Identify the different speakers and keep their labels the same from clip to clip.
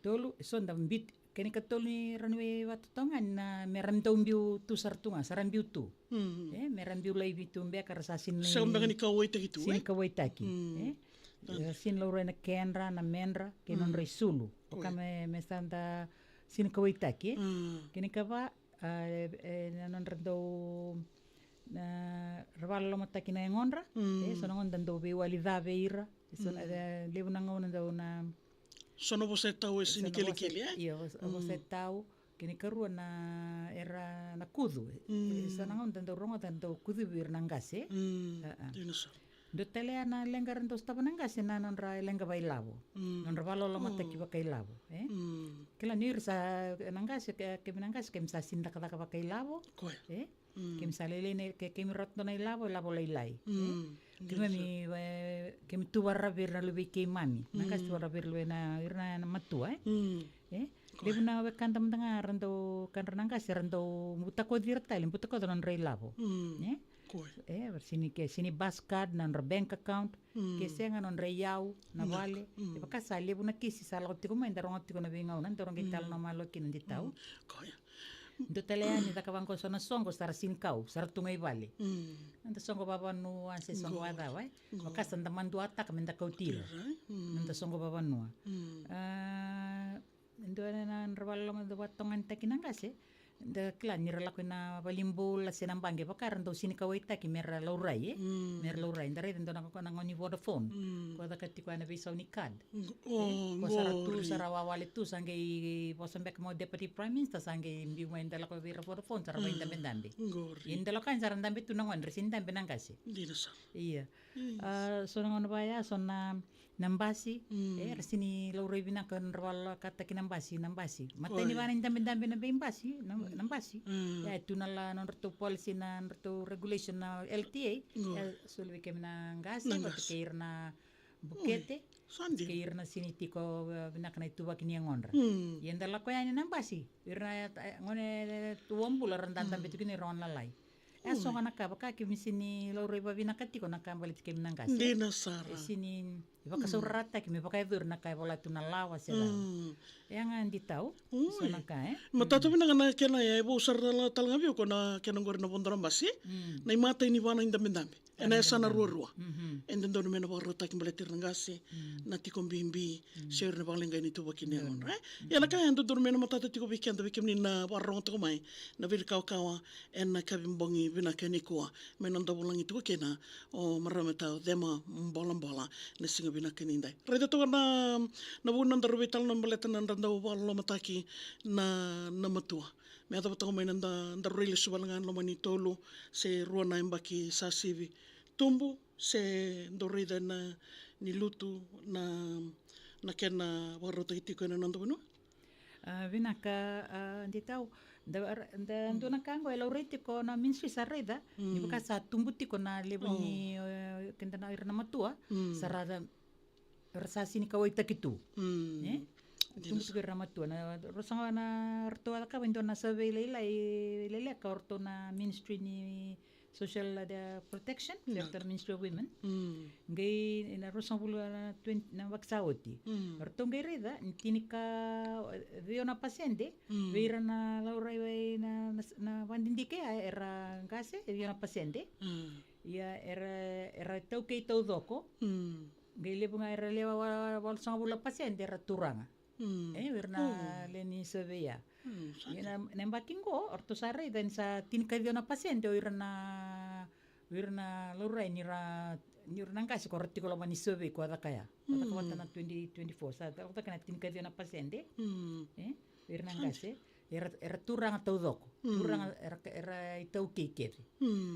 Speaker 1: Tolu son da mbit keni ka tolu ni ranwe watutonga na meramdau mbiu tu sartunga sarambiu tu. Merambiu lai bitu mbeka rasa sin
Speaker 2: Sa umbangan ni kawai taki tu,
Speaker 1: sin kawai taki. Sin laura na kenra na menra kenon rei sulu. Oka me standa sin kawai taki. Keni ka ba non randau na rawala loma taki na engonra. So nangon dandau be walidha be ira. So levu nangon dandau na
Speaker 2: sono você tau e sini kele-kele,
Speaker 1: Ia, você tau, kini karua na era na kudu. Sanangon tandau rongo tandau kudu bir nangase.
Speaker 2: Dinosa.
Speaker 1: Do telea na lenga rando stava nangase na nonra lenga vai lavo. Nonra valo lama taki bakai lavo. Kila nir sa nangase ke nangase ke msa sinda kata bakai lavo. Ke msa lele ke mi rotno na lavo lai. Kima mi kemi tuwarra bir na lubi ke mami. Nangkas tuwarra bir lubi na irna na matua lebu na we kantam tanga rando kan nangkas rando mutako dirta lim mutako don rei lavo. Sini bus card nan bank account ke senga non rei yau na vale. Bakasa lebu na kisi sala tiko mai ndaronga tiko na binga unan dorong gital na malo kin ditau. Do teleani da kawanko sona songo sara sinkau sara tungai vale. Nanda songo baba nu anse songo ada wai. Makasa nda mandu atak menda kautira. Nanda songo baba nu. Ndo na nrwalo ndo watongan takinangase. Da kila nira lako na balimbo la senambange bakar ndo sini kawai taki mera laurai mera laurai ndare ndo na ngoni Vodafone ko da kati ko na bisa ni card ko sara wawale tu sange posambek mo deputy prime minister sange mbi mo ndala ko vira Vodafone sara bainda bendambe indala kan sara ndambe tu nangon resin dambe nangase iya so nangon baya so na nambasi resini laurai bina kan rawal kata kinambasi mateni bana ndambe na bembasi nambasi ya tunala non ratu policy na ratu regulation na LTA sulwi kem na ngasi ko keir na bukete keir na siniti ko binakna ituba kini ngonra yenda la ko yani nambasi irna ngone tuombula randanda betu kini ron lalai so ngana ka baka kimisini laure babina katiko na kambali kem na ngasi
Speaker 2: dina sara
Speaker 1: sini baka surata kimi baka dur na kai bola tunalawa sela yang andi tau so na ka
Speaker 2: matato bina kana kena ya ibu sarala talngabi ko na kena ngor na bondora basi na imata ini wana inda mendambe ena sana ruwa endo ndo mena barota kimbale tirngasi na tikombimbi seur na balenga ini tuba kini on ya na ka endo ndo mena matata tiko weekend bikimni na barong to mai na vir kawa en na kabimbongi bina keni kuwa mena ndo bolangi tuko kena o marameta dema bola na singa bina keni ndai redo to na bunan darwital na baleta na ndanda walo mataki na matua me ata to mai nanda darwile subalangan lo mani tolo se ruana imbaki sasivi tumbu se dorida na ni lutu na kena warota itiko na nando no
Speaker 1: vinaka nditau da ndona kango ela uritiko na minsi sareda ni baka sa tumbutiko na lebuni kenda na irna matua sarada rasasi ni kawai takitu tumbutiko irna matua na rosanga na rto ka wendo na survey lele ka orto na ministry ni social protection sector ministry of women ngai na rosambulu na vaksauti orto ngai reda tinika veo na paciente veira na laura na vandindike era ngase veo na paciente ia era tau kei tau doko ngai lebunga era lewa wal sambulu paciente era turanga verna leni surveya ina nembakingo orto sare dan sa tinika veo na paciente irna laurai nira ngasi korti ko lamani survey ko ada kaya ada kawata na 2024 sa ta kana tinika veo na paciente irna ngasi era turang tau doko turang era itau kekeri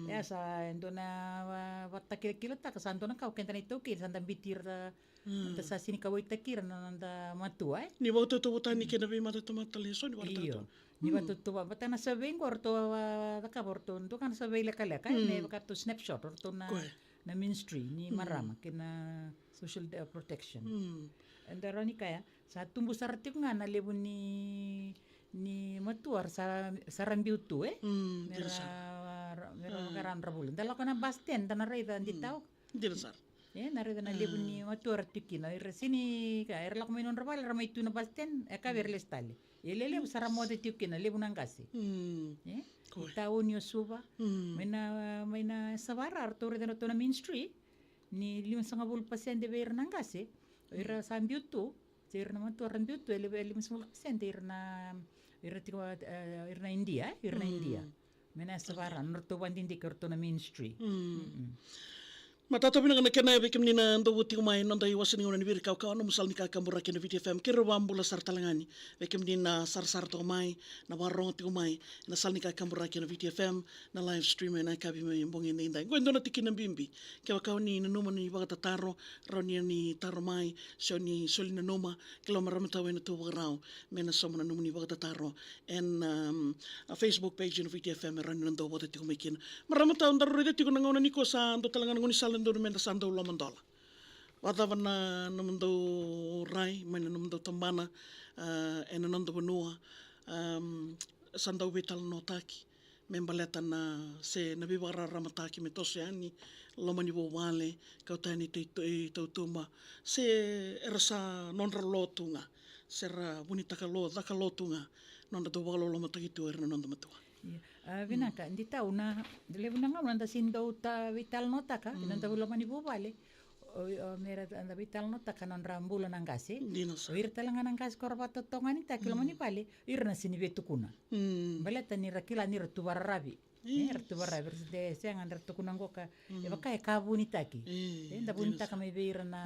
Speaker 1: ya sa endona watakil kilata ka sandona ka kentana itau kekeri sanda bitir ta sa sini ka waitakir nanda matua
Speaker 2: ni boto to botani kena be mata tomata leso ni
Speaker 1: warta ni boto to batana sa vengo orto ka orto ndo kan sa vele kala ka ne ka to snapshot orto na ministry ni marama kena social protection andaroni kaya sa tumbu sarti nga na lebu ni matuar sarambiu tu mera karan rabul dala kana basten dana reida nditau
Speaker 2: dirasar
Speaker 1: Narida na lebu ni matua ratikina. Ira sini ka ira lako minon rabal ramai tu na basten eka verles tali. Lebu saramote tikina lebu nangasi. Tao ni osuba. Maina savara artore dano to na ministry ni 5% de ver nangasi. Ira sambiutu. Ira na matua rambiutu ele 5% ira na India. Ira na India. Mena savara norto bandindi karto na ministry.
Speaker 2: Matatabi na kena bekem ni na ndo wuti umay nonda iwasan ni biri kau no musal ni kakambura kena VTFM kira wambula sartalangani bekem ni na sar to umay na warong ti umay na sal ni kakambura kena VTFM na live stream na kabi may mbongi na inday gwendo na tikin ng bimbi kaya kau ni nanuma ni baga tataro raw ni taro may siya ni soli na numa kilo maramatawa na tuwa raw mena somo na numa ni baga tataro and a Facebook page ng VTFM raw ni nando wata ti kumikin maramatawa na rin ti kunangaw na niko sa ando talaga ngoni sal ndo menda sando lo mandola wada wana namando rai mana namando tambana ena nando benua sando vital notaki membaleta na se na bibara ramataki metose ani lo mani bo wale kautani te tumba se erasa nonra lotunga sera bonita kalo daka lotunga nonda do walo lo mataki tu erna nonda matua
Speaker 1: Vinaka, hindi tao na, dili na nga, nanda sindo ta vital nota ka, nanda wala man ibubali, mera anda vital nota ka non rambulan ang kasi, o irta lang ang kasi korbato tonga ni ta, kilo man ibali, irna sinibetu kuna. Baleta ni rakila ni ratubarabi. Ratubarabi, de siang ang ratukunang ko ka, baka kabunitaki. Da bunita ka may beira na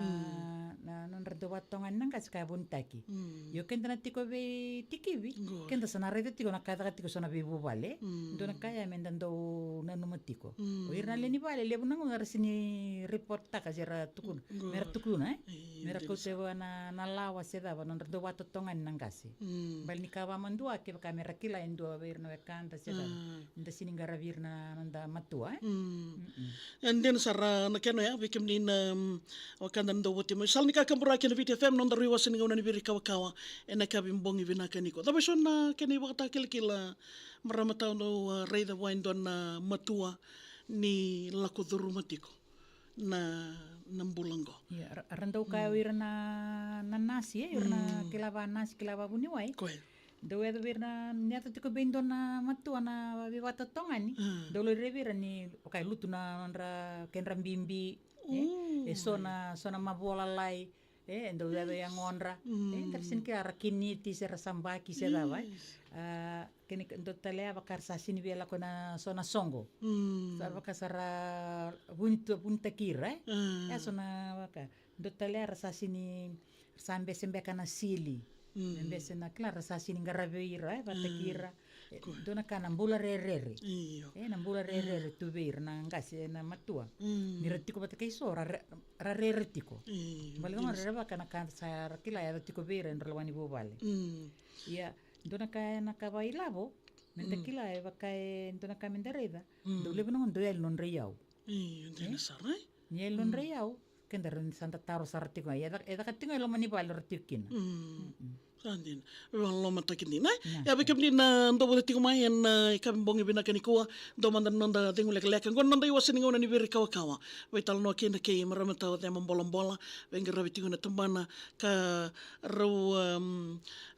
Speaker 1: non ratubatongan nang kasi kabunitaki. Yo kenda na tiko be tikibi, kenda sa narito tiko nakata tiko sa nabibubale, do nakaya mendando nanumatiko. O irna leni bale, lebu nang rasini report ta kasi ratukun, mera tukuna mera ko tewa na lawa seda ba non ratubatongan nang kasi. Bal ni kawa mandua ke baka mera kila endo beira na kanta seda. Nda sini garavir na nanda matua.
Speaker 2: And then sara nakeno ya bikim ni wakanda ndo wote mo sal ni kakambura kena VTFM nonda riwa sini ngona ni biri kawa ena kabimbongi binaka niko tapi so na kena wakata kila maramata no reida wine don na matua ni lakuduru matiko na nambulango
Speaker 1: randau ka irna nasi irna kilaba nasi kilaba buniwai do edo virna niata tiko bendo na matua na viwata tongani do lo revira ni okay lutu na nra kenra bimbi sona mabola lai endo edo yang onra tersin ke arakiniti sera sambaki sera vai kini do talea bakar sasini bela kona sona songo sarva kasara bunta kira sona baka do talea sasini sambe sembe kana sili Mbese na klara sasini ngaraveira batakira dona kana mbula rerere na mbula rerere tuveira na ngasi na matua miratiko batakaiso rareretiko balonga rereba kana kansa kila ya tiko veira nralwani bobale ya dona kana nakabailabo mentakila eva kai dona kamendereda dole bono ndo el non reyau
Speaker 2: ndena sarai
Speaker 1: ni el non reyau kendaran Santa Taro sartiko ya eda katinga lo manibal rtikina
Speaker 2: Sandin, lo matakin din ya bikim din na ndo bote tiko mai en ikambongi binaka ni kuwa do mandan nonda tingu lek ngon nonda iwasin ngona ni biri kawa wetal no kena ke maramata de mambola venga rabitingo na tumbana ka ro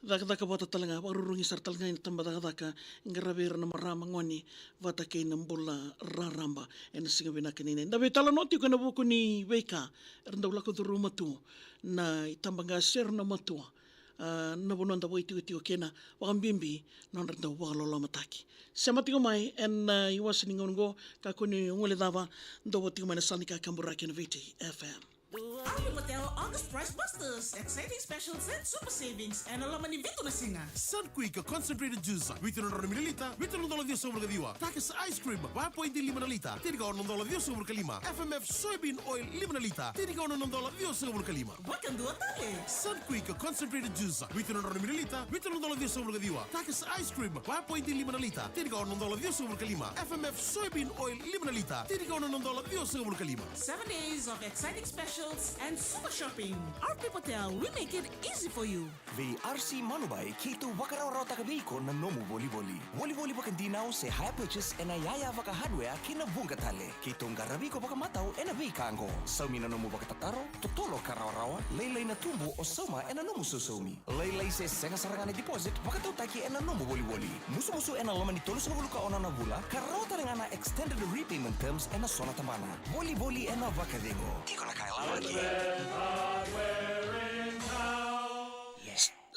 Speaker 2: daka bota talanga rurungi sar talanga ni tamba daka ngarabir na marama ngoni vata ke nambola raramba en singa binaka ni nda wetal no tiko na buku ni weka ndo lako duru matu na itambanga ser na matua na bono anda boiti tio kena wakambimbi non renda wakalola mataki sama tiko mai en iwas ningongo kakuni ngole dava ndo tiko mai na sanika kambura kena VTFM
Speaker 3: Ami Hotel August Price Busters. Exciting specials and super savings. En alam ni Vito na singa.
Speaker 4: Sunquick concentrated juice. Vito na mililita. Vito na $10 sobre kadiwa. Takis ice cream. 1.5 na lita. Tinigaw na $10 sobre kalima. FMF soybean oil 5 na lita. Tinigaw na $10 sobre kalima.
Speaker 3: Wakan dua tali.
Speaker 4: Sunquick concentrated juice. Vito na mililita. Vito na $10 sobre kadiwa. Takis ice cream. 1.5 na lita. Tinigaw na $10 sobre kalima. FMF soybean oil 5 na lita. Tinigaw na $10 sobre kalima.
Speaker 3: 7 days of exciting specials and super shopping. RP Hotel, we make it easy for you.
Speaker 5: VRC Manubai, Kito Wakarao Takabiko, Nanomu Voliboli. Voliboli Bakandinao, say high purchase and a Yaya Vaka hardware, Kina Bungatale, Kito Garabiko Bakamatao, and a Vikango. Saumina Nomu Bakatataro, Totolo Karawarawa, Lele Natumbu, or Soma, and a Nomu Susumi. Lele says Sengasaragana deposit, Bakatotaki, and a Nomu Voliboli. Musumu and a Lomani Toluka on Anabula, Karotarangana extended the repayment terms and a Sonatamana. Voliboli and a Vakadengo. Tikona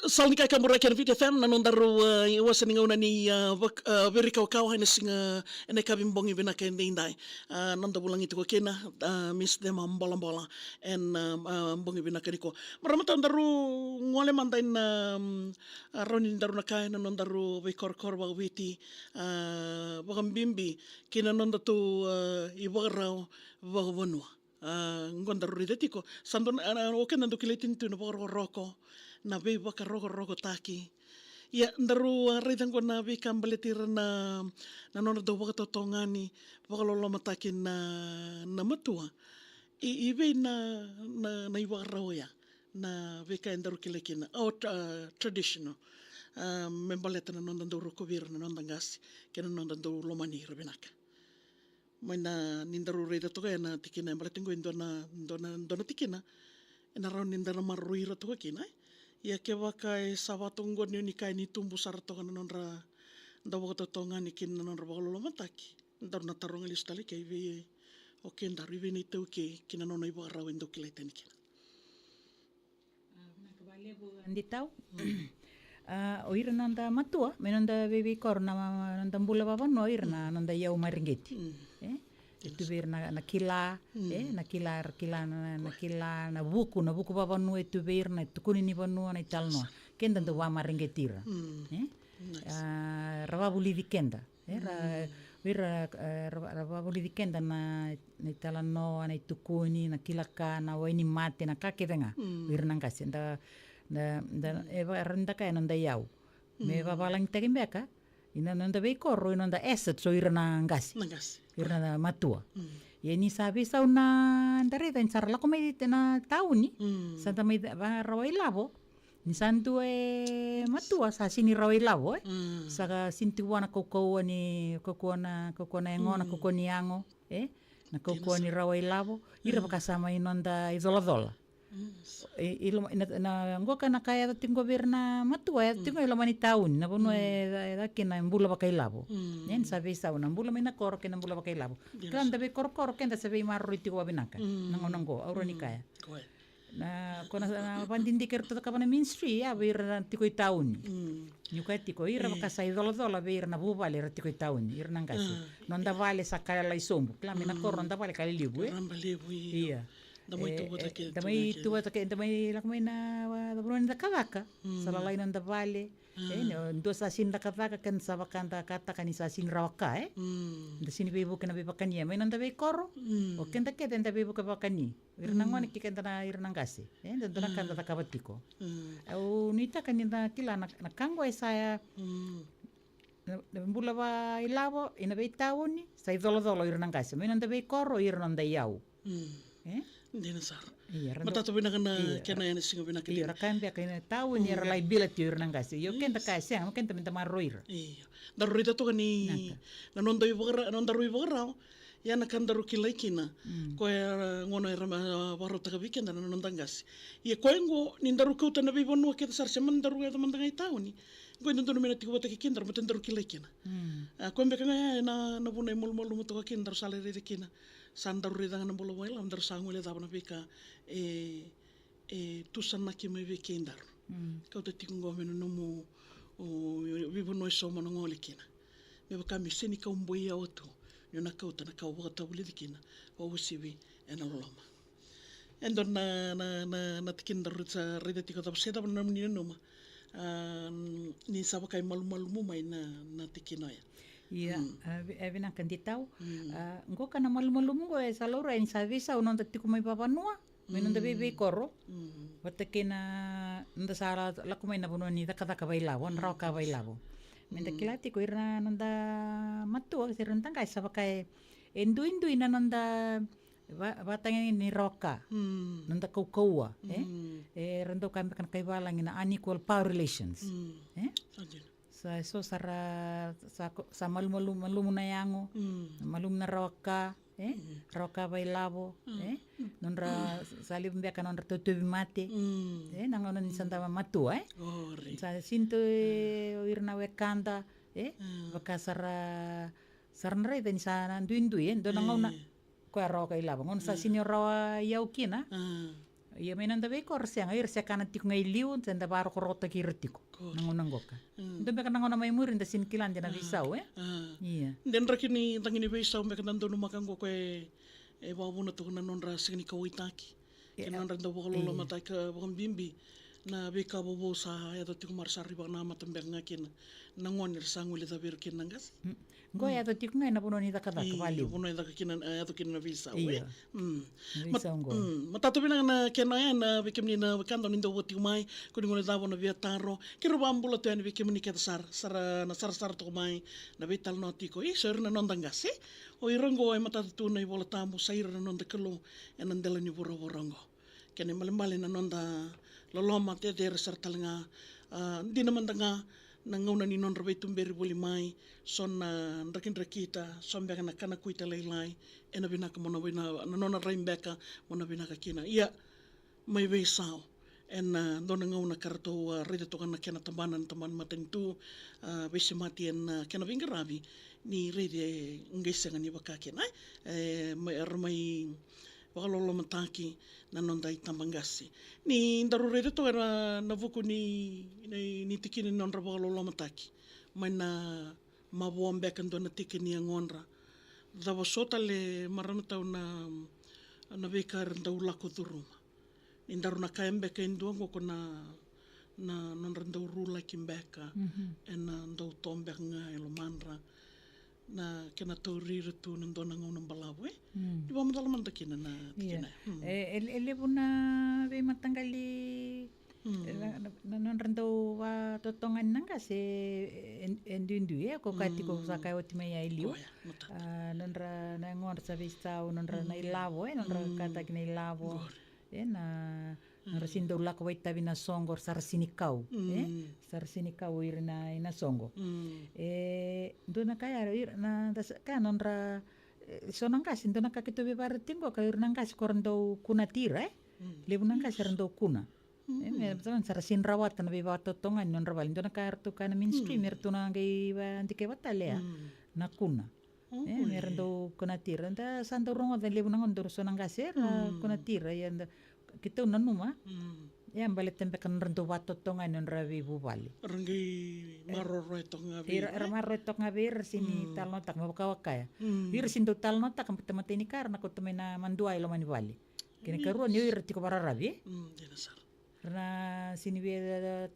Speaker 2: Sal ni kai kamura kan Vita FM nanon daru iwas ni ngona ni beri kau hai singa ene kabimbongi bina kan dindai nanda bulang itu ko kena miss dem bola en bongi bina kaniko maramata daru ngole mandain ronin daru nakai nanon daru be kor ba witi bagam bimbi kina nonda tu ibarau bagwonwa ngondaru ridetiko sandon oken nando kiletin tu no roko na be baka rogo taki ya ndaru raitan ko na be kambaletir na nono do baka totongani baka lolo mataki na matua ibe na iwa raoya na be ka ndaru kilekina traditional membaleta na nono do ko vir na nono ngasi kena nono do lomani robinaka mana nindaru reida to na tikina mbaletin ko ndona tikina na ro nindara maruira to kina ia ke waka e sawatongo ni kai ni tumbu saratoga na nonra ndawo totonga ni kin na nonra bagolo mataki ndar na taronga listali ke ve o ken dar ve ni tau ke kin na nona ibo raw endo kileten kin
Speaker 1: anditau o ira nanda matua me nanda bebe korna nanda mbula baba no ira nanda yau maringeti itu ver na kila na kila na buku baba no itu ver na tukuni ni banu na italno kenda ndo wa maringetira ravabuli vikenda ravabuli vikenda na italano na itukuni na kilaka na waini mate na kakedenga ver na kasi nda renda ka nanda yau me babalang tagimbeka ina nanda be korro ina nanda asset so ira na ngasi irna matua. Ia ni sabi sa una ndareta in sarla komedi na tauni. Santa mai rawai lavo. Ni santu matua sa sini rawai lavo Saka sintiwana kokou ni kokona engona kokoni ango na kokoni rawai lavo. Ira pakasama inonda izola-zola. Na ngoka na kaya dating goberna matua tingo ilo mani taun na bono daki na mbula bakai labo nen sabe sa una mbula mina kor ke na mbula bakai labo kan dabe kor ken da sabe marro iti ko binaka nangonango auro ni kaya na kona na pandindiker to ka bana ministry ya bir tiko taun nyuka tiko ira bakasa idola bir na bubale tiko taun ir nangasi nonda vale sakala la isombu klami na kor nonda vale kali libu iya damay lakmay na da kavaka salalay ng davale ndo sa sin da kavaka kan sa bakanda kata kan sa sin rawaka da sin bebo kan bebo kanya may nang dabay koro o kenda keda da bebo ka bakani irnang wani kikenda na irnang kasi ndo na kanda da kabatiko au nita kanina kila na kangwa saya mbula ba ilabo ina bay tawoni sa idolo irnang kasi may nang dabay koro irnang da yaw
Speaker 2: Dina sar. Matato bina kana kena yana singa bina kena.
Speaker 1: Iya rakan dia kena tahu ni reliability orang kasi. Yo kenta kasi ang kenta minta maroir.
Speaker 2: Iya. Darurita to kani na nonda ibora ya na kan daru kilai kina. Ko ngono era baro ta weekend na nonda ngas. Iya ko ngo ni daru ko ta na bi bonu ke sar seman daru ya teman ngai tahu ni. Ko nonda no menati ko ta kindar meten daru kilai kina. Ko mbeka na bunai mol mo to kindar salary de kina. Sandar ridang na bolo wala andar sangule da bana bika tusan na kimi vikindar kau te tingo meno no mo vivo no so mo ngole kina me ba kami sini ka umboia oto yo na kau tana kau bota buli dikina o usivi ena loma endo na tikindar sa rida tiko ta seda bana ni no ma ni saba kai malu mo mai na tikinoya.
Speaker 1: Iya, evina kanditau. Ngo kana malu-malu mo sa lora in service unon tati kumay papanua. Menon da bebe koro. Wate kena nda sara lakumay na buno ni daka bailabo, nraw ka bailabo. Menda kilati ko irna nanda matu sirentang kay sa bakay indu na nanda Vatangin ni roka. Nanda kaukaua. E rando kan kaivalang ina unequal power relations.
Speaker 2: Ajin.
Speaker 1: So sa malum na yango. Malum na roka. Roka vai lavo. Nonra salib mbeka nonra tutubi mate. Nangono ni santa matua. Sa sinto irna wekanda. Baka sarna rei ni sa nduindu. Dona ngona. Ko roka ilava ngon sa senior rawa yau kina ia menanda be ko rsia ngai rsia kana tik ngai liu tenda baro ko rota ki retiko nangon ngoka ndo be kana ngona mai murin da sin kilan dina visau iya
Speaker 2: den rakini tangini visau me kana ndo makango ko e wabuna to na nonra signi ka uitaki kina nonra ndo bolo mata ka bimbi na be ka bobo sa ya to tik marsa riba na matambe ngakina nangon irsangule da bir kinangas
Speaker 1: Goy ato tik ngai na puno ni taka vali.
Speaker 2: Puno ni taka kina ato kina visa.
Speaker 1: Iya. Visa ngo.
Speaker 2: Matato bina na kena ya na bikim ni na kando ni ndo woti mai ko ngone davo na via taro. Kiro bambula to ni bikim ni sar na sar to mai na vital notiko i ser na nondangasi. O irongo ai matato tu na ibola tamu sair na nonda kelo en andela ni borongo. Kene male na nonda loloma te sar talanga dina mandanga na ngauna ni non rabai tumberi boli mai son na rakin rakita son beka na kana kuita leilai ena bina ka mona bina na nona raimbeka mona bina ka kina ia mai vei sao en dona ngauna karto rede to kana kena tambanan taman matentu vese mati en kena vingaravi ni rede ngesa ngani baka kena mai armai wakalolo mataki na nondai tambangasi. Ni ndaru rede to era na vuku ni tikini nondra wakalolo mataki. Mai na mabuombe kan dona tikini ngonra. Dawa sota le marana tau na vekar ndau lako duruma. Ni ndaru na kaembe ka induango ko na nondra ndau rula kimbeka. En ndau tombe nga elo manra. Na kena tau rira tu nandona ngau nambalawe. Di ba madalaman ta kina na tikina.
Speaker 1: Ele puna be matanggali non rando wa totongan nanga se endundu ko kati ko sakai oti mai iliu. Nonra na ngor sa vistau nonra na ilavo nonra kata kina ilavo. Na rasindo lako waita bina songo sarsinikau sarsinikau irna ina songo dona kaya irna ka nonra sonang kasi dona ka kito bebar tingo ka irna kasi korando kuna tira lebunang kasi rando kuna betul sarsin rawat na beba totongan nonra balin dona ka artu kana mainstream irtu na ngai ba antike batalea na kuna merendo kuna tira nda santo rongo da lebunang ondor sonang kasi kuna tira yanda kita unanuma yang balik tempe kan rento wato tonga non ravi bubali
Speaker 2: rangi maroro tonga vi
Speaker 1: maroro tonga vir sini talno tak mabaka wakaya vir sindo talno tak kampita mateni karena ko tumena mandua ilo mani bali kini karuan yo irti ko para ravi karena sini be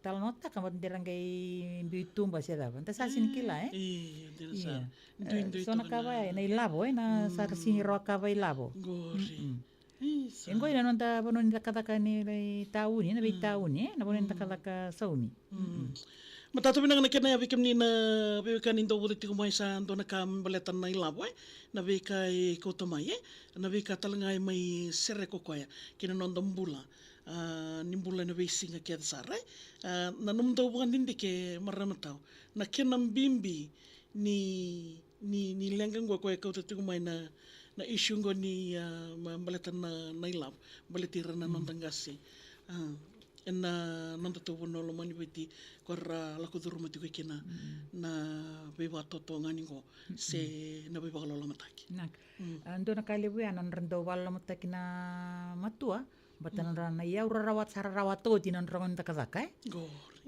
Speaker 1: talno tak kampat derangai bitumba seda banta sa sini kila iya sona kawai na ilabo na sa sini ro kawai labo Engko ina nonta bonon takataka ni tauni na tauni na bonon takataka sauni.
Speaker 2: Matato binang na kena bikim ni na bikan indo buti ko mai sa ando na kam baletan na ilabo na bikai ko tomai na bika talangai mai sere ko koya kina nondom bula nimbula na bisinga kia sare na numdo bukan dindi ke maranatau na kenam bimbi ni lengang ko ko ko mai na issue ngo ni balatan na ilab baletira na nondangasi en nonda to bono lo mani beti korra la ko durma ti kena na beba toto ngani ngo se na beba lo mataki
Speaker 1: nak ando na kalebu anan rendo wala mataki na matua batan na ya rawat sarawat to tinan rongon takazaka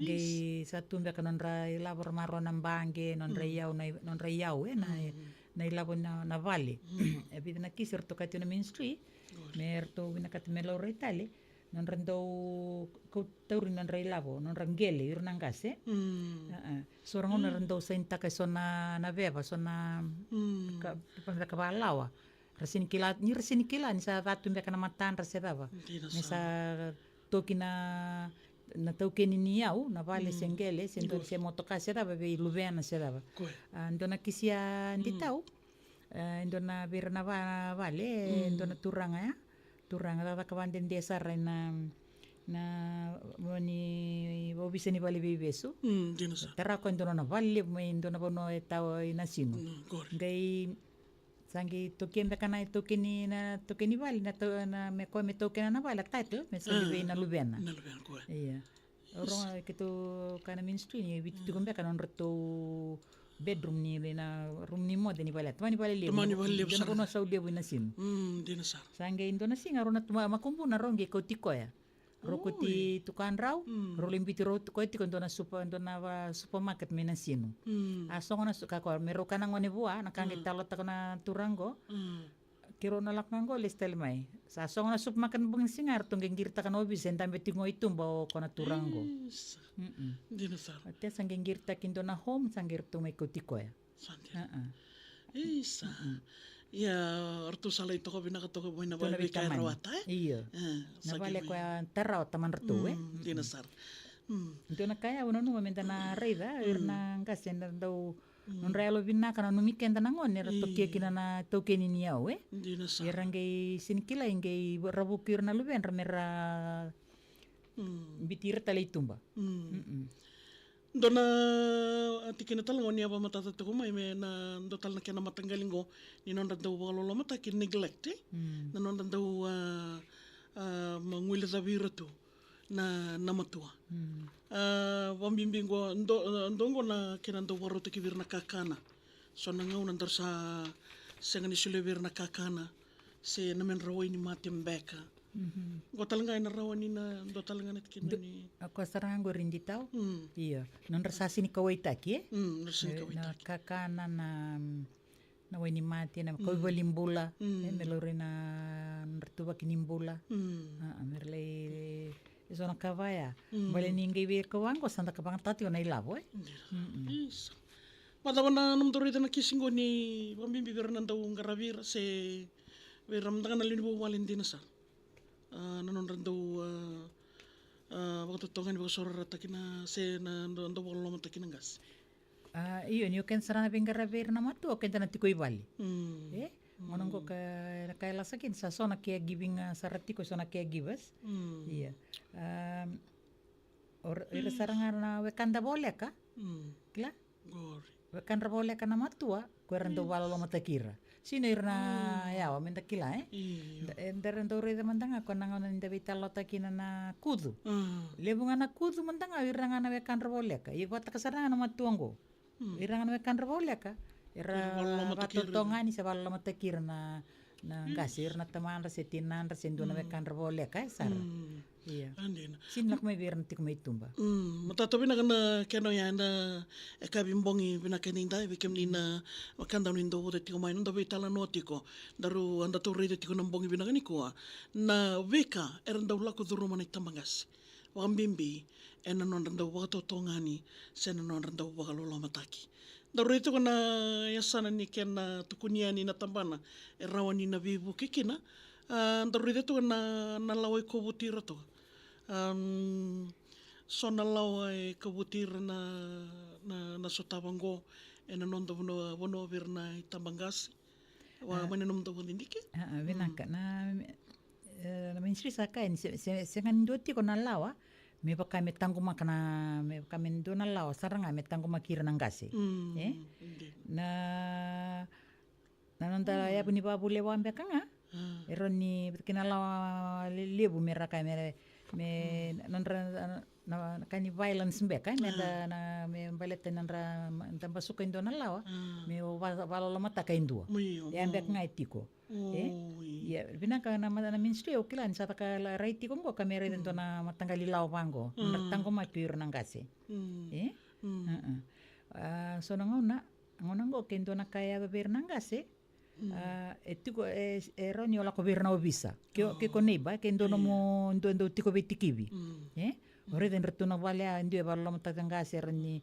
Speaker 1: ge satu mbeka non ra ilabor maro nambange non ra yau na ilabo na vale e bida na kisir to kati na ministry merto bina kati melo retale non rendo ko tauri non ra ilabo non rangele ir nangase so rangon rendo senta ka sona na beba sona ka balawa rasin kila ni sa vatu mbeka na matan rasedava ni sa toki na tau keni ni au na vale sengele sendo se motoka sedava be luvena sedava ando na kisia nditau indona virna vale indona turanga tatakavanten desara na wani wabisa ni vale vivesu
Speaker 2: Dina sa.
Speaker 1: tarako indona na vale indona bono tao ina sino
Speaker 2: Gori.
Speaker 1: ngai sangi token kana tokeni vale na me ko me tokena na vale title me sangi na lubena
Speaker 2: Nalubean koe.
Speaker 1: iya orang ketu kana ministry ni bitu kombe kana nreto bedroom ni na room ni mode ni vale tmani vale le
Speaker 2: Tmani vale lebu
Speaker 1: dona bono saudi bu na sino
Speaker 2: Dina sa.
Speaker 1: sange indona singa rona tuma makumbu na ronge ko tikoya rokoti tukan raw rolimbiti ro ko ti ndona supermarket mena sino asonga na suka ko mero kana ngone bua na kange talot na turango kiro na laknango listel mai sa songa na supermarket bung singar tungge girta kan obi sentambe tingo itumba ko na turango
Speaker 2: Dina sa.
Speaker 1: ate sange girta kindona home sange tumai ko tikoya
Speaker 2: Sandi. Isa. Ya, ortu salai toko binaka toko buena
Speaker 1: Tuna
Speaker 2: vale kai
Speaker 1: bitaman.
Speaker 2: rawata
Speaker 1: Iya. Na vale ko tarao taman retu
Speaker 2: Dina sa.
Speaker 1: Dona kaya uno no momento na reida irna ngasenda dau non realo vinna kana no mikenda na ngone rato kina na tokeni ni au
Speaker 2: Dina sa.
Speaker 1: irangai sinikila ingai rabukir na luben ramera bitir tale tumba
Speaker 2: Dona tikina talango ni aba matata toko mai me na dotal na kena matanggalingo ni non dau balolo mata ki neglect na non dau manguila zavira tu na matua wambimbingo ndongo na kena dau waro te kivir na kakana so na ngau nandar sa sengani sulevir na kakana se na men rawai ni matem beka go talanga na rawani na do talanga na tikina ni
Speaker 1: ako sarango rindi tau iya non rasasi ni kawaitaki
Speaker 2: nursing kawai
Speaker 1: na kakana na wani mati na ko volimbula melore na rtuba kinimbula merle iso na kavaya bale ningai ver kawango santa kabang tati ona ilavo
Speaker 2: Isa. Matawana nung dorita na kisingo ni pambimbi vera nanda ngaravir se vera mtanga na linibo Valentina sa. Nanon rando waktu tongan bago sorara takina se na ndo walo takina gas.
Speaker 1: iyo ni ken sarana bengaravir na matu o kenta na tiko ibali ngonong ko ka lasakin sa sona kia giving saratiko sona kia givers iya ira saranga na wekanda boleka kila
Speaker 2: Gori.
Speaker 1: wekanda boleka na matua kuerando walo matakira sino irna yawa menda kila ndarendo reda mandanga ko nanga nda vitalo takina na kudu lebunga na kudu mandanga iranga na wekanda boleka iwata kasaranga na matuango iranga na wekanda boleka ira vatotongani se walo matakira na gasir na tamandra se tinandra se ndona wekanda boleka sara iya
Speaker 2: Andina.
Speaker 1: sinlak may ver nanti kumay tumba
Speaker 2: Matatabi na kana keno ya na ekabimbongi bina keninda bikem ni na makanda ni ndo de tiko mai ndo vitala notiko daru anda to rede tiko nambongi bina kaniko na veka eranda ulako duru mana tambangas wambimbi ena non randa wato tongani sena non randa wakalolo mataki daru itu kana yasana ni kena tukuniani na tambana erawani na vivu kikina daru itu kana na lawai kobutira to so na lawa e kabutir na sotabango e na nondo bono vir na tambangas wa manenom do indike
Speaker 1: vinaka na ministry saka se ngan doti ko na lawa me baka me tango makana me baka me do na lawa saranga me tango makira nangase na nonda ya puni babu lewa ambeka nga eroni kina lawa lebu meraka me nonra na kani violence mbeka me na me balete nonra tamba suka indo na lawa me wala lama taka indo ya mbeka nga itiko ya binaka na ministry o kila sa taka raiti ko ka mere dento na matanggali lawa pango tango makir nangase so ngona ngo kendo na kaya beber nangase etiko eroni ola ko berna obisa ke ko neiba ke ndo no mo ndo tiko betikibi ore den retuna vale ndo ba lo matanga serni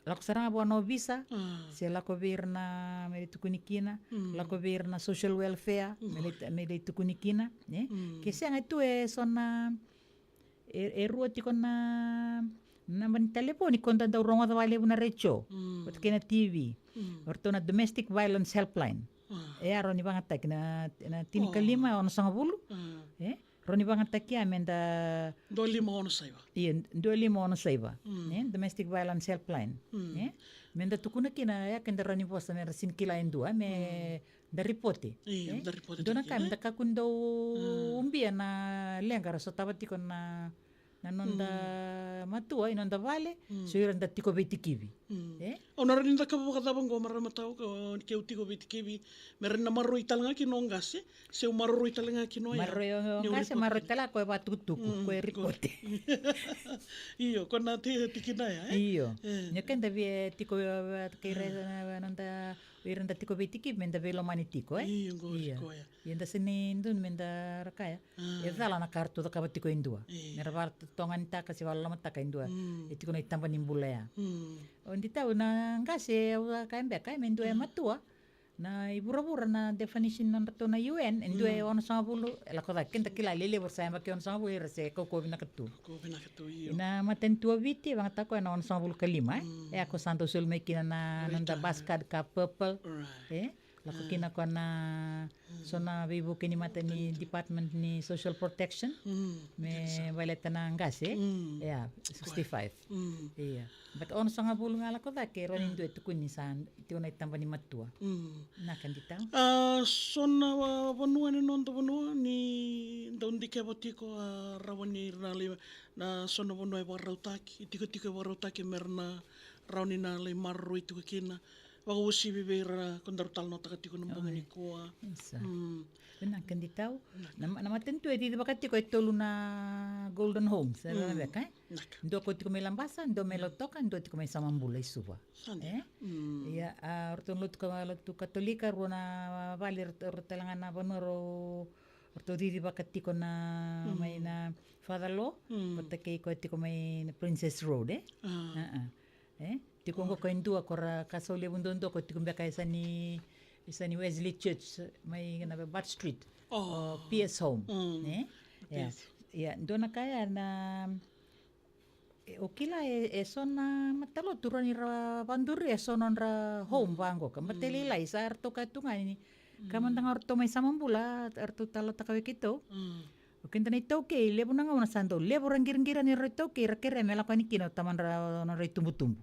Speaker 1: la ko saranga bo no visa se la ko berna me tukunikina la ko berna social welfare me tukunikina ke senga tu sona ruoti kona naman telefoni kon da ronga da vale una recho kena TV orto na domestic violence helpline E roni bangataki na tini kalima ono sanga bulu. Roni bangataki amenda
Speaker 2: Do 5 ono saiva.
Speaker 1: iya 25 ono saiba. Domestic violence helpline. Menda tukuna kina ya kenda roni posta mera sin kila indua me da ripote.
Speaker 2: Iya, da ripote
Speaker 1: Dona
Speaker 2: taki,
Speaker 1: kami da kakundo umbia na lengara so tabati kon na nonda matua inonda vale so iranda tiko betikivi.
Speaker 2: Ona rin da kabukatapang ko maramatao ke utiko bitikibi meron na maroi talanga kinongase se maroi talanga kinoya.
Speaker 1: Marro ngase marro tala ko batutuku ko ripote.
Speaker 2: Iyo kona te tikinaya
Speaker 1: Iyo. Nyakenda vie tiko kire nonda iranda tiko betiki menda velo mani tiko
Speaker 2: Iyo ngoya.
Speaker 1: Yenda sini indun menda rakaya. Edala na kartu da kabatiko indua. Mera var tongan taka si wala mataka indua. Itiko na itamba nimbulaya. Ondi tau na ngase kaembe kai mendua matua. Na ibura-bura na definition ng rato na UN, endua ono sa bulu, ela ko kenta kila lele bersama ke ono sa bulu rese ko na katu.
Speaker 2: Ko binakato iyo.
Speaker 1: Na matentua viti bang tako na ono sa bulu kalima, ako santo sul may kina na nanda baskad ka purple. Lako kina ko na so na bibu kini mata ni Department ni Social Protection. Me baleta na ngase. 65. But ono sa bulu ngala ko ke ronin duet kunni san ito na itamba ni matua. Nakandita.
Speaker 2: Sona vanua ni nonto vanua ni dondi ke botiko rawani na sona vanua wa rautaki tiko rautaki merna rauni na le marro itu kina wa usi bibera kondar tal nota katiko nambong ni koa.
Speaker 1: Nakandita. Na matentu edi bakati ko itolu na Golden Homes. Ano na ba ndo ko tiko may lambasa, ndo may lotoka, ndo tiko may samambula isuwa. Ya, orton lut ko katolika ro na vali talangan na bonoro orto didi bakati ko na may na Father Law, patake ko tiko may Princess Road tiko ko indua ko kasole bundondo ko tiko mbaka isa ni Wesley Church may na Bat Street. PS Home. Ya, ndo na kaya na okila sona matalo turani ra banduri sona ra home bango ka mateli lai sa arto ka tungani kamandang arto may samambula arto talo takawe kito okinta na ito ke lebo na nga una sando lebo ranggiran ni rito ke rakere mela pani kino taman ra na tumbu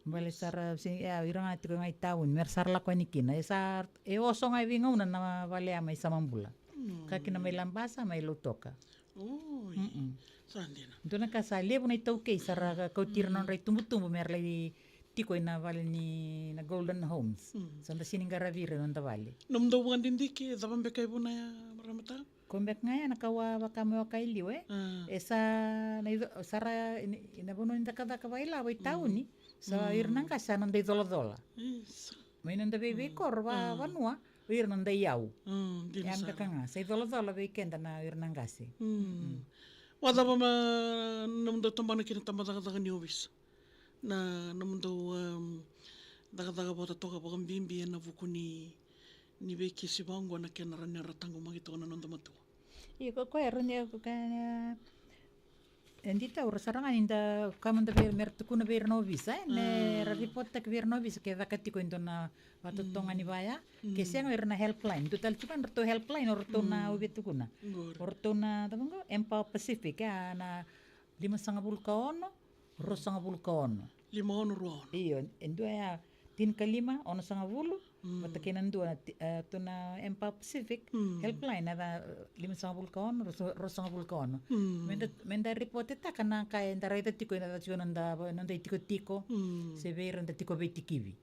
Speaker 1: bale sara si irang ati ko ngai taun mersar la ko ni kina sa oso ngai winga una na vale may samambula kakina may lambasa may lutoka.
Speaker 2: Sandina.
Speaker 1: Dona kasa lebo na ito kay sara kautir non ray tumbu merlay tiko na vale ni na Golden Homes. Sanda siningaravira non vale.
Speaker 2: Namdo bukan dindiki zabambe kay buna ya maramata.
Speaker 1: Kombek ngaya nakawa kami wakailiw esa na sara inabuno inda kada kawaila way taon ni sa irnang kasa non day dola. May nanda bebe korba vanua irnang day yaw. Yam ka nga sa dola weekend na irnang kasi.
Speaker 2: Wada pa namdo tambana kina tambadaga ni obis. Na namdo daga bota toka pa bimbi na vukuni ni beki si bango na kena ranya ratango magito na nonda matu.
Speaker 1: Iko ko ernya ko kana endita ora sarangan inda kamanda ber mertukuna ber novisa ne report ver novisa ke vakati ko indona watotonga ni baya ke siang erna helpline total cuman to helpline orto na ubetukuna orto na tabango Empower Pacific na 5 kaono rosanga bulkaono
Speaker 2: 5 ono ruono
Speaker 1: iyo endo ya tin kalima ono sanga bulu matakinan dua to na Empower Pacific helpline na 5 kaono rosanga bulkaono menda report ta kana kay ndarayta tiko na nanda tiko se ver nda tiko betikivi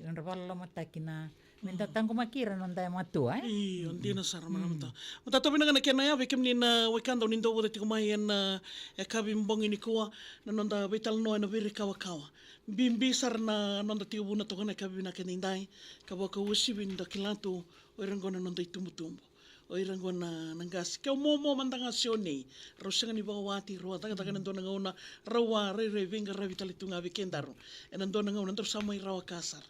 Speaker 1: nda valla matakina menda tango makira nanda matua
Speaker 2: iyo ndina sara maramata mata na kena ya bekem ni na wakanda nindo wo tiko mai na kabi mbongi ni kuwa na nanda betal no na viri kawa bimbi sar na nanda tiko buna to kana kabi na kenindai kawa ka usi binda kilanto oirango na nanda itumbu oirango na nangas ke momo mandanga sione rosanga ni bawati ro taga nando na ngona rawa re vinga ravitali tunga weekendaro nando na ngona ndo samai rawa kasar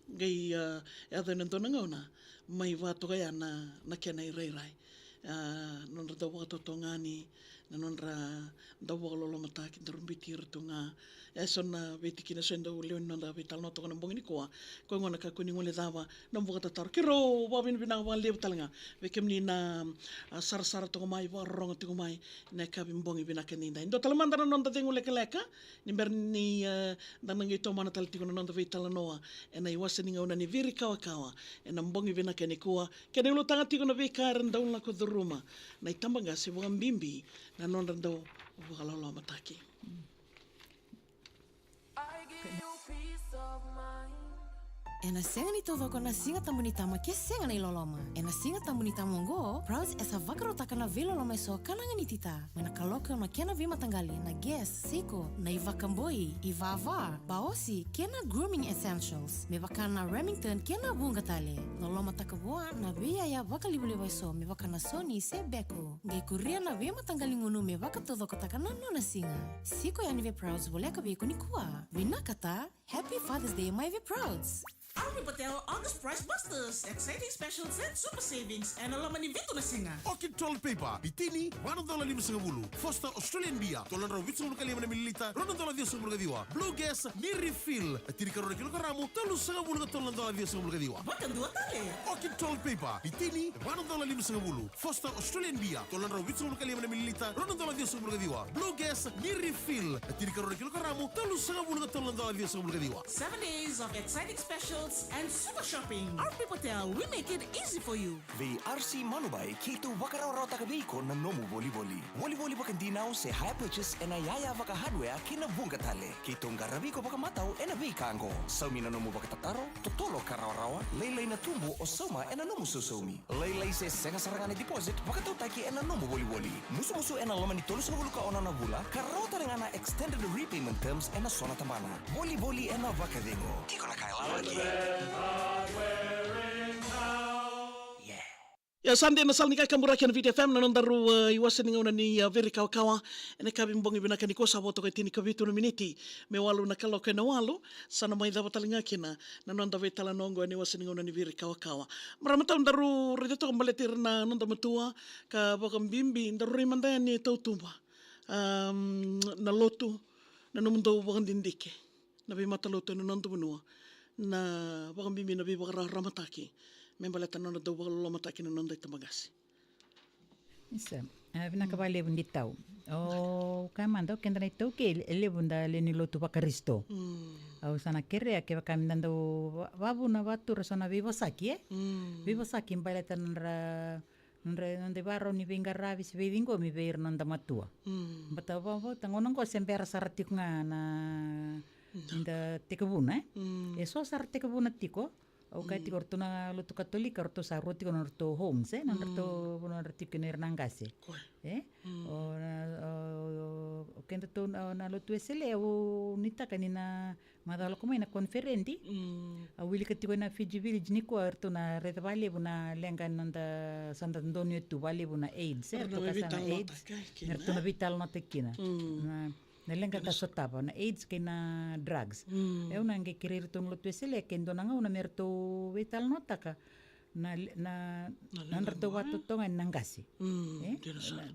Speaker 2: gai ada nando na ngona mai vato gaya na kena rai non rada wato tongani nanon ra da walo mataki da rumbitir tu nga esona vetikina senda ulion nanda vital no tokana bongini koa ko ngona ka kuni ngole dava na mbuka tatar kiro wa bin binang wa lev talanga vekemni na sar to mai wa rong to mai na ka bimbongi binakani nda ndo talamandana non da tengu leka ni berni danangi to mana tal tikona non da vital noa ena iwasani nga una ni viri kawa ena mbongi binakani koa kene lo tanga tikona vekar ndaun la ko ruma na itambanga se wa mbimbi na non ndo wa lolo mataki.
Speaker 6: E na senga ni todo ko na singa tamuni tama ke senga na iloloma. E na singa tamuni tamongo, Prouds esa vakaro takana velo loma so kananga ni tita. Mena kaloka na kena vima tangali na Guess, Seiko, na Iva Kamboi, Ivava, Baosi, kena grooming essentials. Me bakana Remington kena bunga tale. Loloma takaboa na via ya vakalibulewa so me bakana Sony se beko. Ngai kuria na vima tangali ngunu me vaka todo ko takana no na singa. Seiko ya nive Prouds boleka beko ni kuwa. Vinakata, Happy Father's Day my Prouds.
Speaker 3: Army Patel August Price Busters, exciting specials and super savings, and alaman ni Vito na singa.
Speaker 4: Orchid toilet paper, Bitini, $1.50. Foster Australian beer, $1.50 ml, $2.10. Blue gas, ni refill, tiri karona kilogramo, $3.50.
Speaker 3: Bakan dua tali.
Speaker 4: Orchid toilet paper, Bitini, $1.50. Foster Australian beer, $1.50 ml, $2.10. Blue gas, ni refill, tiri karona kilogramo, $3.50.
Speaker 3: 7 days of exciting specials and super shopping. RP Patel, we make it easy for you.
Speaker 5: The RC Manubay, Kito Wakarao Takabiko na Nomu Voliboli. Voliboli Bakandinao se high purchase and a yaya vaka hardware kina bungatale. Kito Garabiko Bakamatao and a Vikango. Saumi na Nomu Bakatataro, Totolo Karawarawa, Leilay na Tumbo o Soma and a Nomu Susumi. Leilay se Senga Sarangani deposit, Bakatotaki and a Nomu Voliboli. Musumusu and a Lomani Tolusuluka on a Bula, Karota Rangana extended repayment terms and a Sonatamana. Voliboli and a Vakadingo. Tikona Kaila.
Speaker 2: Ya sande na salni kai kamura kan video FM na nondaru iwasan nga ni very kawa ene kabimbong ibina kaniko sa boto kay tini kabitu no miniti me walu na kalo kay na walu sana may dapat talinga kina na nonda vetala nongo ni iwasan nga ni very kawa maramata ndaru rito kambaletir na nonda matua ka bakam bimbi ndaru rimanda ni tautuma na lotu na numundo bakam dindike na bimata lotu na nonda bunua na bakam bimbi na bibakara ramataki membaleta nona do walo mataki na nonda itamagasi.
Speaker 1: Isa, vinaka ba lebun ditau. O kamando kenda na ito ke lebun da leni lotu bakaristo. Au sana kere ke bakamindando babu na batu rasona vivosaki Vivosaki membaleta nonde barro ni venga ravis vevingo mi ver nonda matua. Bata babu tangonong ko sempera saratik nga na inda tekabuna eso sar tekabuna tiko. O kaya ti korto na luto katolik, korto sa roti ko norto homes, nang norto kinir nangase. O kaya to na luto esele, o nita kanina madalo ko may na konferenti. Wili kati ko na Fiji Village ni ko, erto na reta bali po na lengan nanda San Antonio tu bali po na AIDS. Erto kasi na AIDS, erto na vital na tekina. Nalenga ta sotapa na AIDS kay na drugs. Eu nang kirir tong luto sele kendo nanga una merto vital nota ka na nanrto watu tongan nangasi.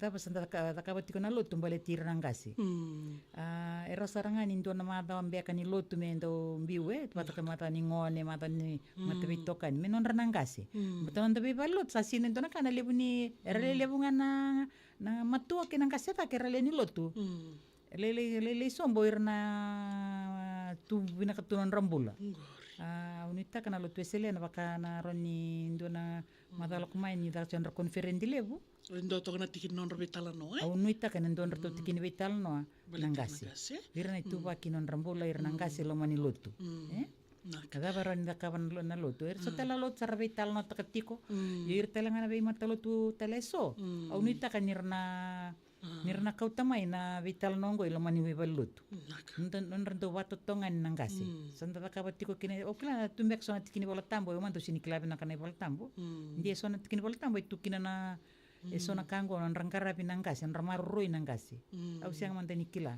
Speaker 1: Tapos anda takabati ko na luto baletir nangasi. Ero sarangan indo na mata ambia kan luto mendo biwe mata mata ni ngone mata ni mata bitokan menon nangasi. Beton tabi balot sa sinen to na kana lebuni erlebungan na matua kinang kaseta kerale ni luto. Lele sombo irna tu binakatunan rambula. Unita kana lo tuesele na baka na roni ndona madalo kumain ni da chandra konferendi lebu.
Speaker 2: Ndo to kana tikin non robitala no
Speaker 1: Unita kana ndon to tikin vital no nangasi. Irna itu baki non rambula irna nangasi lo mani lotu. Kada baron da kaban na lotu. So tala lot sa vital no takatiko. Ir tala nga na bay matalotu teleso. Unita kanirna nirna kau tamay na vital nongo ilo mani wibaluto. Nonrando wato tongan nangasi. Sanda kabati ko kine okla tumbek so na tikini bola tambo umando sini klabe na kanay bola tambo. Hindi so na tikini bola tambo itu kina na eso na kango nrangkara pinangasi nramaruroi nangasi. Au siang manteni kila.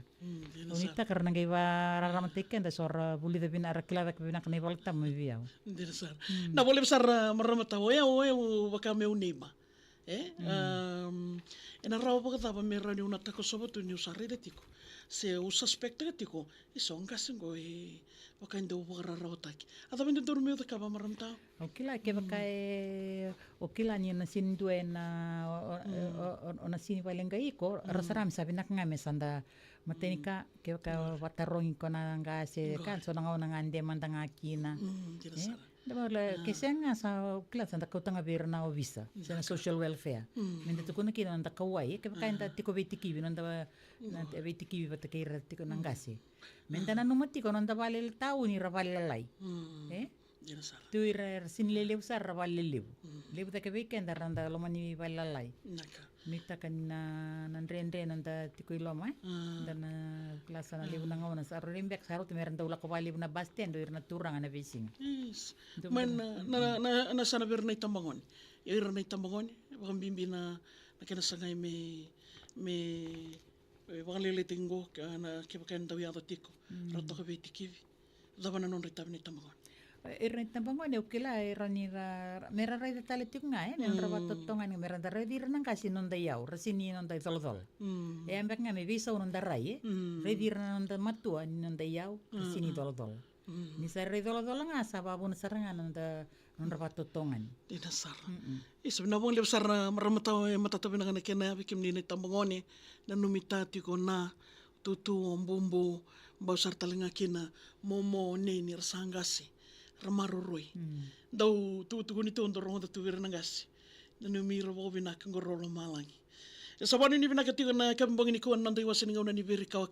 Speaker 1: Unita karena gay ba raramatiken da sor buli da pinara kila da pinakani bola tambo biaw.
Speaker 2: Interesar. Na boleh besar maramata o baka me unima. ena rawa pakatapa merani una tako sobotu ni usarida tiko se o suspecta tiko iso ngasingo wakainda upakararawa taki ata bende dormi o takaba maramta
Speaker 1: O kila ke vakai o kila ni na sindue na ona sini valenga iko rasaram sabi nakngame sanda matenika ke ka watarongi kona ngase kan so nanga ona ngande mandanga kina. Dabala kesenga sa kila sanda kau tanga vera na visa sa social welfare. Menda tu kuna kina nda kawai ke vakai nda tiko vetiki nda na vetiki vata keira tiko nangase. Menda na numati ko nda vale tau ni ravale lai. Tu ira sinlelew sa ravallelew. Lew ta ke weekend randa lomani valalai. Mita kan na rende nanda tiko iloma. Dan klasa na lew na ngona sa rembek sa rot meranda ula ko vali na bus stand ir na turang na vising.
Speaker 2: Yes. Man na sana ver na itambangon. Ir na itambangon bimbi na kena sangai me wangalele tingo na ke bakan dawi ato tiko. Rato ke vetikivi. Davana non retabni itambangon.
Speaker 1: Irna tambang ne ukila irani mera rai tale tik ngai ne raba totongan mera da rai dirna kasi non da yau rasini non da toltol e ambek ngame visa non da rai rai dirna non da matua non da yau rasini toltol ni sa rai toltol nga sa babun sarangan non da non raba totongan
Speaker 2: ina sar iso na bong le sar maramata matata bina kana kena bikim ni tambangone na numitati ko na tutu ombumbu bausar talinga kina momo ne ni rasangasi ramaroroi dau tu ni tu ndorong tu vir nangasi nanu mira bo bina kangorolo malangi sabani ni bina katigo na kambang ni ko nanda iwasin ngona ni veri kawa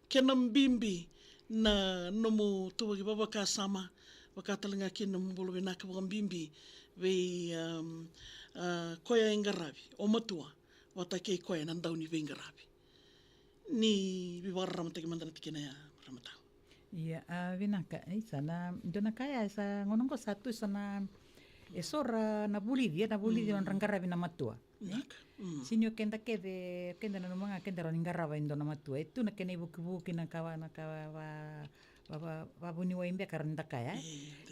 Speaker 2: kenam bimbi na nomu tu bagi baba ka sama wakatalinga kin bolo bina ka bimbi ve koya ingarabi o matua watake koya nandau ni ve ingarabi ni biwaram tagi mandana tikina ya ramata.
Speaker 1: Iya, vinaka sana dona kaya sa ngonong ko satu sana esora na Bolivia on rangarabi na matua. Sinyo kenda na mga kenda ron ngaraba indo na matua. Itu na kena ibuki na kawa babuni wa imbe karanda kaya.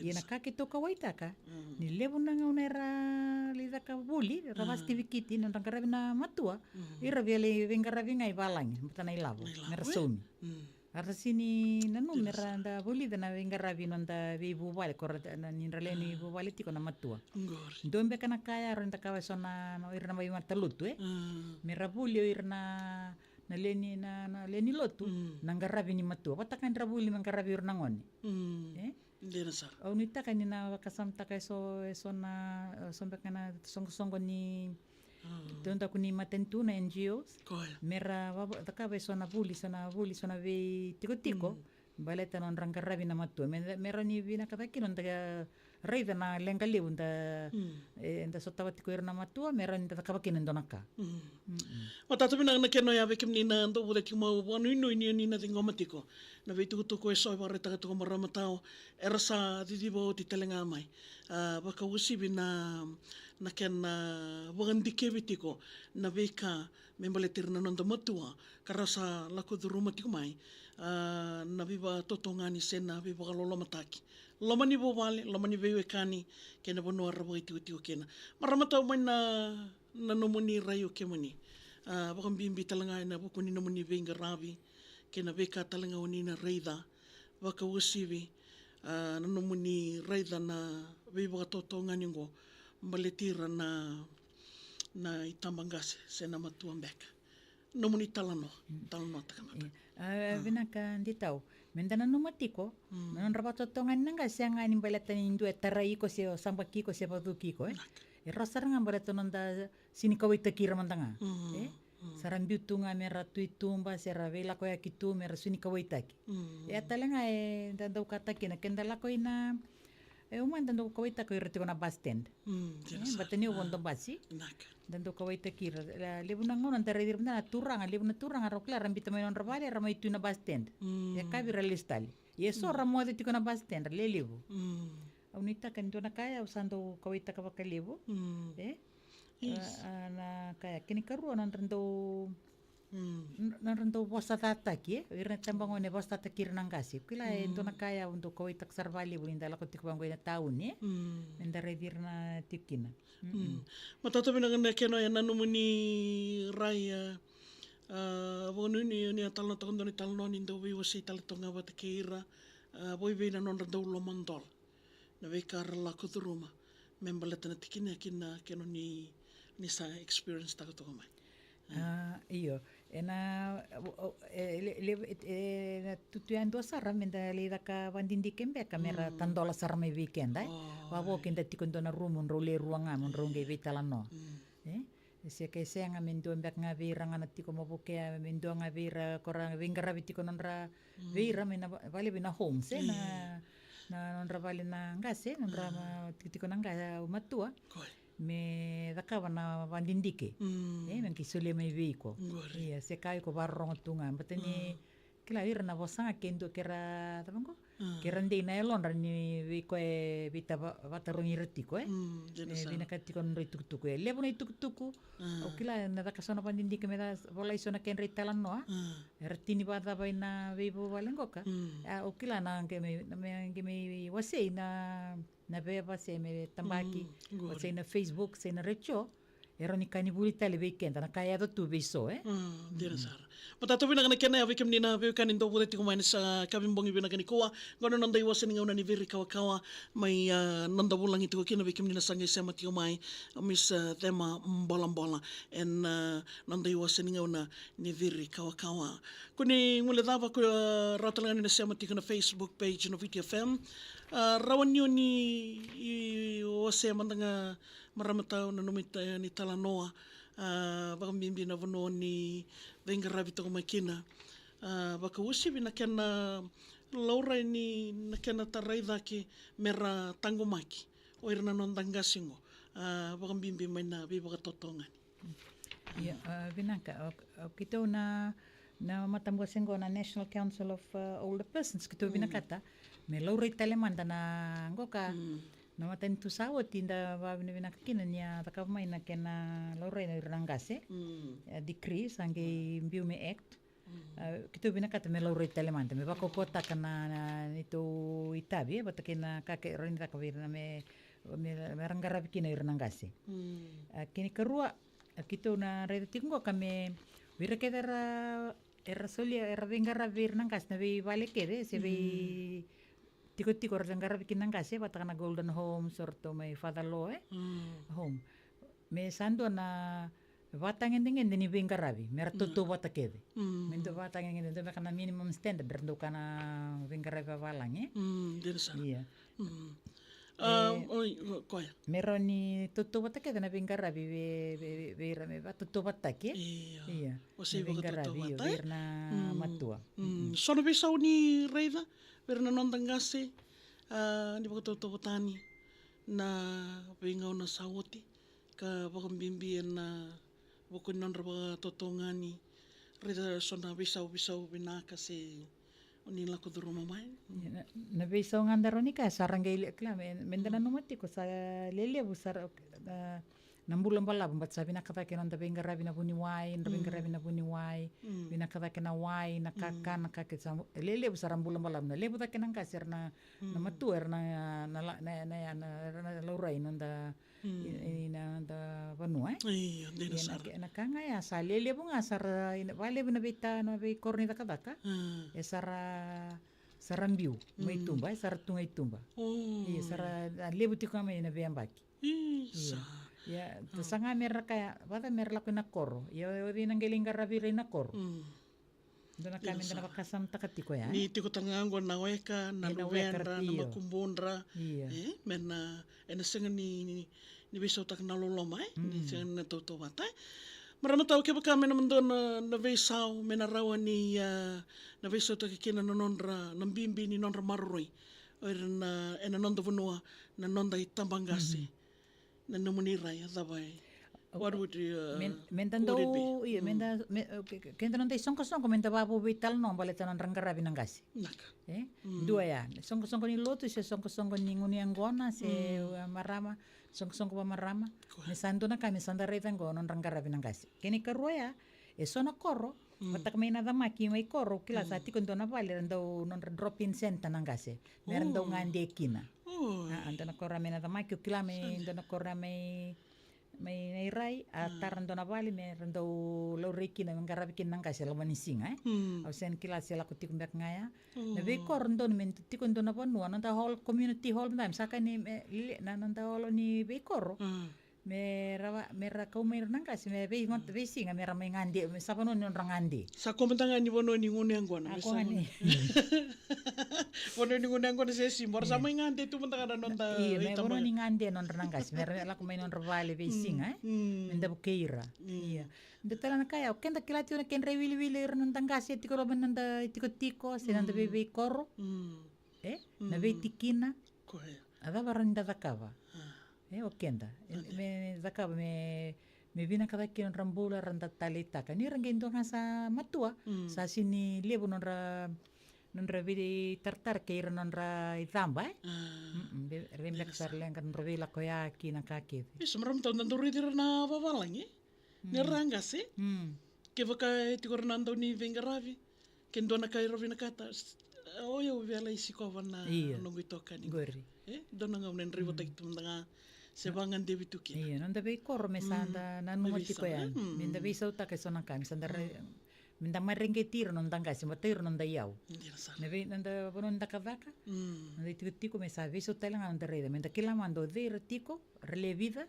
Speaker 1: Iya na kakito kawaita ka. Ni lebu na ngaunera lida ka buli rabasti vikiti on rangarabi na matua. Ira biale vengarabi ngai balang mutana ilabo. Mersumi. Arra sini nanu meranda boli dana vengarabi nonda vibu vale korata na ninraleni vibu vale tiko na matua. Dombe kana kaya ronda kawa sona no irna mai martalutu merabuli irna na leni lotu nangarabi ni matua. Patakan rabuli nangarabi irna ngoni.
Speaker 2: Dena sar.
Speaker 1: Au nita kanina wakasamta kay so na sombe kana songo ni Tonda kuni matentu na NGOs. Mera taka be sona buli sona ve tiko baleta non rangarabi na matua. Mera ni vina kataki non daga reida na lengali unda enda sotawa tiko irna matua mera ni takabaki nendonaka.
Speaker 2: Matatu bina na keno ya bekim ni na ndo bude timo wanu ni na tingo matiko. Na ve tuku ko eso ba reta to maramatao erasa didibo titelenga mai. Baka usi bina na ken wangandike bitiko na veka membaletir na nonda matua karasa lako duruma tiko mai na viva totongani sena viva kalolo mataki loma ni bovale loma ni vewe kani kena bono arabo tiko kena maramata mai na nomoni rayo kemoni baka bimbi talanga na bukuni nomoni venga rabi kena veka talanga oni na reida baka usivi na nomoni reida na viva totongani ngo maletira na itambangase sena matua mbeka nomuni talano takamata
Speaker 1: vinaka nditau mendana numatiko non rabato tongan nanga sianga ni baleta ni ndu tarai ko se sambaki ko se baduki ko rasaranga baleta nonda sini kawita kira mantanga sarambiu tunga mera tuitumba sera vela ko yakitu mera sini kawita ki talenga ndau kata kina kendala ko ina uman dando kawaita ko irti ko na bus stand. Batani ubondo basi. Dando kawaita kira lebu nangon antara dir na turang arokla rambita may on rabale ramay tu na bus stand. Ya kabi realistali. Yeso ramo de tiko na bus stand lelebu. Unita kanto na kaya usando kawaita ka bakalebu. Na kaya kini karuan antando Narando bosta tataki, irna tambang one bosta tataki nangasi. Kila ento na kaya untuk kau itak sarvali bulin dala ko tikbang ko na taun ye. Mendare dirna tikina.
Speaker 2: Matatabi na nga keno yan nanumuni raya wonu ni talno tondo ni talno ni do wasi talatonga wat keira boy be na non do lo mandol. Na we kar la kuturuma. Membalata na tikina kina keno ni sa experience ta ko mai.
Speaker 1: Iyo. Ena tutuan dua sara menda lida ka vandindi kembe kamera tandola sara mai weekend ai. Wabo kenda tikondona rumun role ruanga mun ronge vitalano. Se ke senga mendo mbak ngavira ngana tiko moboke mendo ngavira korang vingara vitiko nonra vira mena vale bina home se na nonra vale na ngase nonra tiko nanga umatua. Me dakawa na vandindike. Men kisule mai veiko. Iya, se kai ko barrong tunga. Batani kila ira na bosanga kendo kera tabango. Kera ndei na elon ni veiko e vita vatarong iratiko vina katiko nri tukutuku e. Levo na tukutuku. O kila na dakasona vandindike me da vola isona ken ritalan noa. Ratini bata bai na veivo valengoka. O kila na ke me wasei na beba se me tambaki se na Facebook se na recho era ni kanibuli tale weekend na kaya do tu beso
Speaker 2: Dira sar patata bina kana kena avikem nina be kanin do bote kumain sa kabimbongi bina kani koa gono nanda iwasen nga ni veri kawa mai nanda bulang itu kina avikem nina sangai sema tio mai mis tema bola en nanda iwasen nga ni veri kawa kuni ngule dava ko ratalangan ni sema tio na Facebook page no VTFM rawan nyo ni ose mandanga maramatao na numita ni talanoa baka mimbi na vano ni venga rabita ko makina baka usi bina kena laura ni na kena taraida ki mera tangomaki o irna non dangasingo baka mimbi mai na bi baka totongan
Speaker 1: ya binaka kito na matamgo sengo na National Council of Older Persons kito binakata me laura italemanda na ngoka na matan tu sawo tinda babina binakakina niya takamay na kena laura na irangase decree sange mbiu me act kito binakata me laura italemanda me bako kota kana ito itabi batakina kake rin takabir na me ranggarabi kina irangase kini kerua kito na redetingo kame vira kedara era solia era vengarabi irangase na vi vale kede se vi tiko ranggarabi kinangase batakana Golden Home sorto may father-law home me sando na batangin dingin ni vengarabi mera tutu batakede mendo batangin dingin do kana minimum standard rendo kana vengarabi balang iya
Speaker 2: koya
Speaker 1: meroni tutu batakede na vengarabi vera me tutu batake iya vengarabi verna matua
Speaker 2: sono besau ni reida verna nondangase di baka tototani na pingau na sawoti ka baka bimbian na bukun non raba totongani reda sona bisau binaka se unila ko duro mamai
Speaker 1: na bisau ngandaroni ka sarangay kla mendana numati ko sa lele busar nambulan bala bat sabi nakata kenon da bengarabi na buniwai bengarabi na buniwai binakata kena wai nakaka nakake lele busar ambulan bala na lebo ta kenang kasir na matuer na laurai nanda ina da banua
Speaker 2: iya dina sar
Speaker 1: na kanga ya sa lele bunga sar vale bina beta no be korni takadaka sara sarambiu mai tumba sar tungai tumba iya sara lebo tikame na beambaki
Speaker 2: isa
Speaker 1: ya sanga merra kaya bata merla ko na koro ya odi nang geling garabire na koro dona kami dana bakasam takatiko ya
Speaker 2: ni tiko tangango na weka na luwenra na makumbundra mena ena senga ni biso tak na loloma ni senga na toto bata marama tau ke baka mena mendo na vesau mena rawa ni na biso tak kina na nonra na bimbi ni nonra maroi na ena nonda vanua na nonda itambangasi na numunirai dabai what would you
Speaker 1: mentando iya menda kenta non dai sonko menta babu vital non bale tanan ranggarabi nangasi
Speaker 2: naka
Speaker 1: dua ya sonko ni lotu se sonko ni nguni angona se marama sonko pa marama me santo na kami sanda retan go non ranggarabi nangasi kini karua ya e sona koro Watak may nadamaki may koro kila sa tikon do na vale randau non drop in center nangase meron daw ngande kina ando na kora may nadamaki kila may ando na kora may rai ataran do na vale meron daw lauri kina ngarabikin nangase lawan singa au sen kila sila ko tikon bak ngaya na be kor do men tikon do na panua nanda hall community hall ndam saka ni lili na nanda hall ni be koro mera kau mer nangkas me be ngot be singa mera mai ngande me sapa non orang ngande
Speaker 2: Sa komentanga ni wono ni ngone angona.
Speaker 1: ako ngani
Speaker 2: Wono ni ngone angona se simbor sama ngande tu mentanga nonta.
Speaker 1: iya me wono ni ngande non nangkas mera la ko mai non vale be singa menda bukeira iya detala na kaya kenda kilati ona ken rewili wili non tangkas tiko roban nanda tiko senanda be koro na be tikina
Speaker 2: Ko he.
Speaker 1: ada baranda dakava o kenda me zakaba me vina kada kion rambula randa talita kan ni rangen to sa matua sa sini lebo non ra vidi tartar ke ir non ra itamba remlek sar len kan rovela ko ya kina kake
Speaker 2: Ismaram tau nandu ridir na vavalangi. Ni ranga se. Ke vaka ti kornando ni vengaravi. Ke ndona kai rovina kata. Oyo vela isikova na nongu itoka ni.
Speaker 1: gori
Speaker 2: Dona ngaunen rivo tak tumdanga sebangan devi tuki.
Speaker 1: iya non dabe kor me sanda nanu mati ko yan minda be sauta ke sona kan sanda minda marenge tir non tanga si matir non dayau
Speaker 2: Hindi na sana.
Speaker 1: nebe nanda bonon dakavaka nanda tiko me sabe so talang anda reda minda kila mando de tiko relevida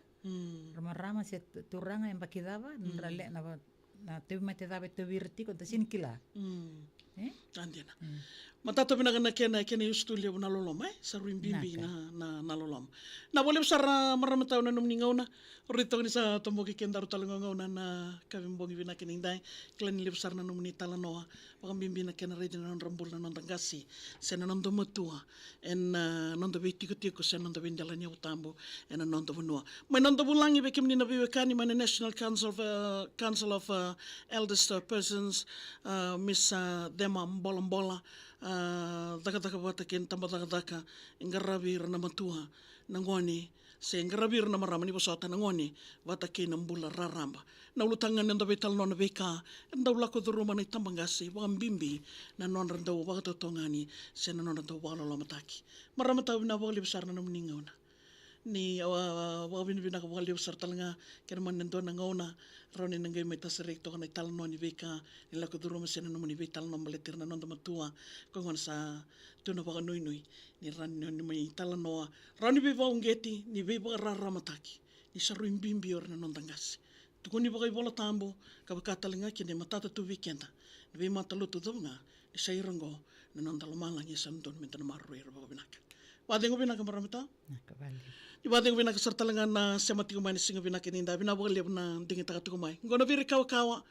Speaker 1: rama se turanga yang bakidaba nrale na te mate dabe te virtiko da sin kila
Speaker 2: Andi na. Matata pinagana kena yustulia na lolom sa ruimbimbi na lolom. Na boleh besar marami tao na numningaw na rito ni sa tumbuki kendaro talangaw na na kabimbongi bina kiningday klan li besar na numni talanoa pakambimbi na kena ready na rambul na nandangasi sen na nando matua en nando tiko sen nando bindala niya utambo en nando bunua. May nando bulangi bekim ni nabiwekani man National Council of Eldest Persons Miss Dema Mbola daka bata ken tamba daka ingarabi na matua nangoni se ingarabi na marama ni bosota nangoni bata ken mbula raramba na ulutangan nda betal non beka nda ulako duruma na tambangasi bimbi na non randa wa totongani se na non randa wa lo mataki marama taw na boli besar na mningauna ni wawin bina ka wali besar talanga ken man ndo na ngauna roni nangay may tasirek to kanay talno ni beka nila ko duruma se na no ni betal no maletir na non matua kung sa tuna baka nui ni ran ni may talanoa rani beba ungeti ni beba raramataki ni saruin bimbior na non tangas tukuni baka bola tambo kabakatalinga kini matata tu weekenda ni be mataluto daw nga ni sayrango na non talamalang isang don mentana maruir baka binaka wadeng ko binaka maramita
Speaker 1: nakabali
Speaker 2: Ibadeng ko binaka sartalangan na siya mati kumain singa binaka ninda binabali na dingin taka tukumay ngono biri kawa